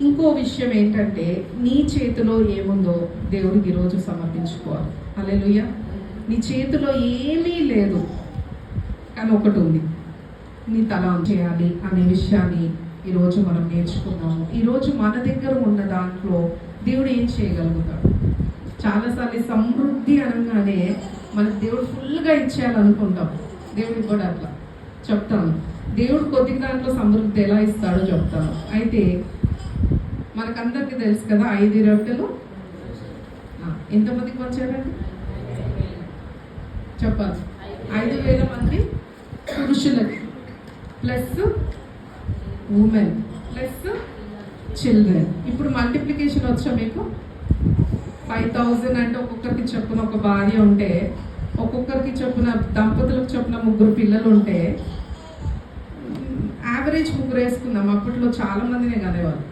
ఇంకో విషయం ఏంటంటే, నీ చేతిలో ఏముందో దేవుడికి ఈరోజు సమర్పించుకోవాలి. హల్లెలూయా. నీ చేతిలో ఏమీ లేదు, కానీ ఒకటి ఉంది, నీ తల చేయాలి అనే విషయాన్ని ఈరోజు మనం నేర్చుకున్నాము. ఈరోజు మన దగ్గర ఉన్న దాంట్లో దేవుడు ఏం చేయగలుగుతాడు? చాలాసార్లు సమృద్ధి అనగానే మనకు దేవుడు ఫుల్గా ఇచ్చేయాలనుకుంటాం. దేవుడికి కూడా అట్లా చెప్తాను. దేవుడు కొద్ది దాంట్లో సమృద్ధి ఎలా ఇస్తాడో చెప్తాను. అయితే మనకందరికీ తెలుసు కదా, 5 రొట్టెలు ఎంతమందికి వచ్చారండి చెప్పాలి? 5,000 మంది పురుషులకి, ప్లస్ ఉమెన్, ప్లస్ చిల్డ్రన్. ఇప్పుడు మల్టిప్లికేషన్ వచ్చా మీకు? 5,000 అంటే ఒక్కొక్కరికి చొప్పున ఒక భార్య ఉంటే, ఒక్కొక్కరికి చొప్పున దంపతులకు చొప్పున 3 పిల్లలు ఉంటే, యావరేజ్ 3 వేసుకుందాం. అప్పట్లో చాలా మందినే కనేవాళ్ళు.